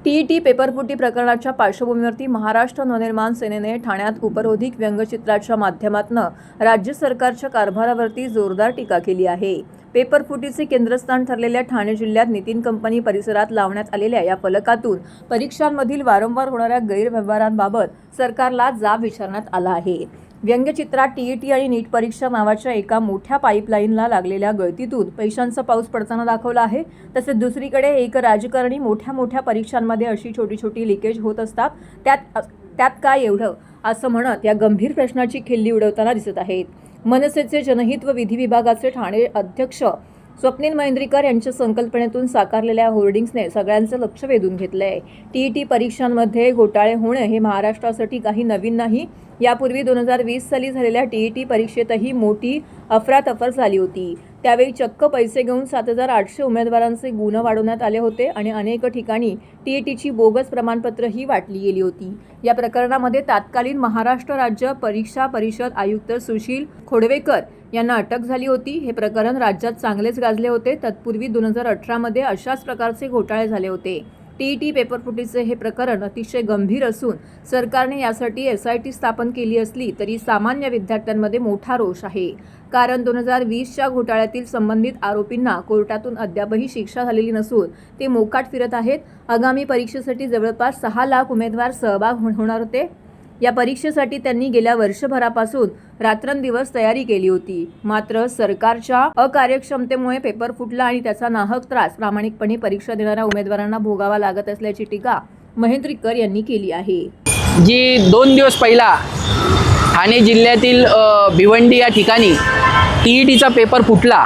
TET पेपरफुटी प्रकरणाच्या पार्श्वभूमीवरती महाराष्ट्र नवनिर्माण सेनेने ठाण्यात उपरोधिक व्यंगचित्राच्या माध्यमातून राज्य सरकारच्या कारभारावरती जोरदार टीका केली आहे। पेपरफुटीचे केंद्रस्थान ठरलेल्या ठाणे जिल्ह्यात नितीन कंपनी परिसरात लावण्यात आलेल्या या फलकातून परीक्षांमधील वारंवार होणाऱ्या गैरव्यवहारांबाबत सरकारला जाब विचारण्यात आला आहे। व्यंगचित्रात टीईटी आणि नीट परीक्षा नावाच्या एका मोठ्या पाईपलाईनला लागलेल्या गळतीतून पैशांचा पाऊस पडताना दाखवला आहे। तसेच दुसरीकडे एक राजकारणी मोठ्या परीक्षांमध्ये अशी छोटी लिकेज होत असतात, त्यात काय एवढं असं म्हणत या गंभीर प्रश्नाची खिल्ली उडवताना दिसत आहेत। मनसेचे जनहित व विधी विभागाचे ठाणे अध्यक्ष स्वप्नील महेंद्रीकर यांच्या संकल्पनेतून साकारलेल्या होर्डिंग्सने सगळ्यांचं लक्ष वेधून घेतलंय। टीईटी परीक्षांमध्ये घोटाळे होणे हे महाराष्ट्रासाठी काही नवीन नाही। यापूर्वी 2020 साली झालेल्या टीईटी परीक्षेतही मोठी अफरातफर झाली होती। त्यावेळी चक्क पैसे घेऊन 7,800 उमेदवारांचे गुण वाढवण्यात आले होते आणि अनेक ठिकाणी टीईटीची बोगस प्रमाणपत्रही वाटली गेली होती। या प्रकरणामध्ये तत्कालीन महाराष्ट्र राज्य परीक्षा परिषद आयुक्त सुशील खोडवेकर यांना अटक झाली होती। हे प्रकरण राज्यात चांगलेच गाजले होते। तत्पूर्वी 2018 मध्ये अशाच प्रकारचे घोटाळे झाले होते। टीईटी पेपरफुटीचे हे प्रकरण अतिशय गंभीर असून सरकारने यासाठी SIT स्थापन केली असली तरी सामान्य विद्यार्थ्यांमध्ये मोठा रोष आहे। कारण 2020च्या घोटाळ्यातील संबंधित आरोपींना कोर्टातून अद्यापही शिक्षा झालेली नसून ते मोकाट फिरत आहेत। आगामी परीक्षेसाठी जवळपास 6 लाख उमेदवार सहभाग होणार होते। या परीक्षेसाठी त्यांनी गेल्या वर्षभरापासून रात्रंदिवस तयारी केली होती। मात्र सरकारच्या अकार्यक्षमतेमुळे पेपर फुटला आणि त्याचा नाहक त्रास प्रामाणिकपणे परीक्षा देणाऱ्या उमेदवारांना भोगावा लागत असल्याची टीका महेंद्रीकर यांनी केली आहे। जी 2 दिवस पहिला ठाणे जिल्ह्यातील भिवंडी या ठिकाणी टीईटीचा पेपर फुटला,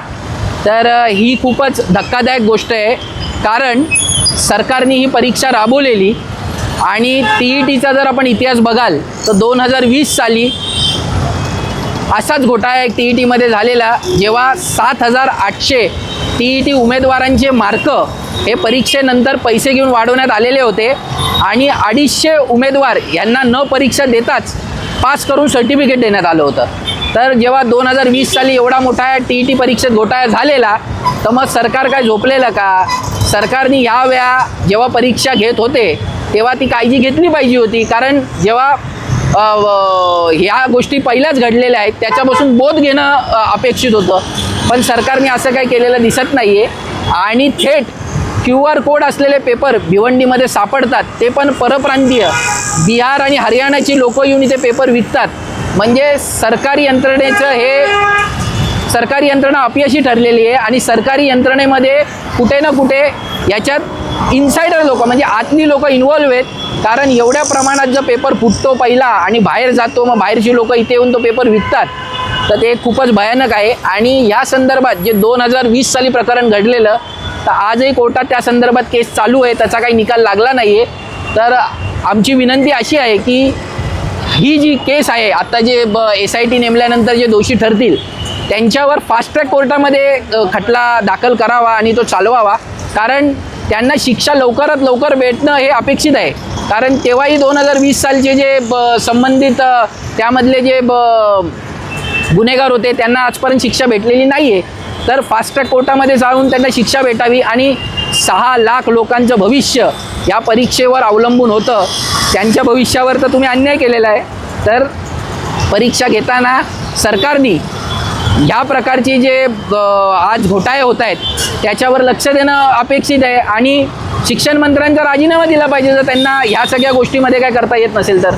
तर ही खूपच धक्कादायक गोष्ट आहे। कारण सरकारने ही परीक्षा राबवलेली आणि टीईटीचा जर आपण इतिहास बघाल तर 2020 साली असाच घोटाळा एक टीईटीमध्ये झालेला, जेव्हा 7,800 टीईटी उमेदवारांचे मार्क हे परीक्षेनंतर पैसे घेऊन वाढवण्यात आलेले होते आणि 250 उमेदवार यांना न परीक्षा देताच पास करून सर्टिफिकेट देण्यात आलं होतं। तर जेव्हा 2020 साली एवढा मोठा टीईटी परीक्षेत घोटाळा झालेला, तर मग सरकार काय झोपलेलं का? सरकारने यावेळा जेव्हा परीक्षा घेत होते तेव्हा ती काळजी घेतली पाहिजे होती। कारण जेव्हा ह्या गोष्टी पहिल्याच घडलेल्या आहेत त्याच्यापासून बोध घेणं अपेक्षित होतं, पण सरकारने असं काही केलेलं दिसत नाही आहे। आणि थेट QR कोड असलेले पेपर भिवंडीमध्ये सापडतात, ते पण परप्रांतीय बिहार आणि हरियाणाची लोक येऊन इथे पेपर विकतात। म्हणजे सरकारी यंत्रणा अपयशी ठरलेली आहे आणि सरकारी यंत्रणेमध्ये कुठे ना कुठे याच्यात इन्सायडर लोक म्हणजे आतली लोक इन्व्हॉल्व आहेत। कारण एवढ्या प्रमाणात जर पेपर फुटतो पहिला आणि बाहेर जातो, मग बाहेरची लोक इथे येऊन तो पेपर विकतात, तर ते खूपच भयानक आहे। आणि या संदर्भात जे 2020 साली प्रकरण घडलेलं, तर आजही कोर्टात त्या संदर्भात केस चालू आहे, त्याचा काही निकाल लागला नाही आहे। तर आमची विनंती अशी आहे की ही जी केस आहे आता जे SIT नेमल्यानंतर जे दोषी ठरतील त्यांच्यावर फास्ट ट्रॅक कोर्टामध्ये खटला दाखल करावा आणि तो चालवावा। कारण त्यांना शिक्षा लवकरात लवकर भेटणं हे अपेक्षित आहे। कारण तेव्हाही 2020 सालचे जे संबंधित त्यामधले जे गुन्हेगार होते त्यांना आजपर्यंत शिक्षा भेटलेली नाही आहे। तर फास्ट ट्रॅक कोर्टामध्ये जाऊन त्यांना शिक्षा भेटावी आणि 6 लाख लोकांचं भविष्य या परीक्षेवर अवलंबून होतं। त्यांच्या भविष्यावर तर तुम्ही अन्याय केलेला आहे। तर परीक्षा घेताना सरकारने ह्या प्रकारचे जे आज घोटाळे होत आहेत त्याच्यावर लक्ष देणं अपेक्षित आहे आणि शिक्षण मंत्र्यांचा राजीनामा दिला पाहिजे जर त्यांना ह्या सगळ्या गोष्टीमध्ये काय करता येत नसेल तर।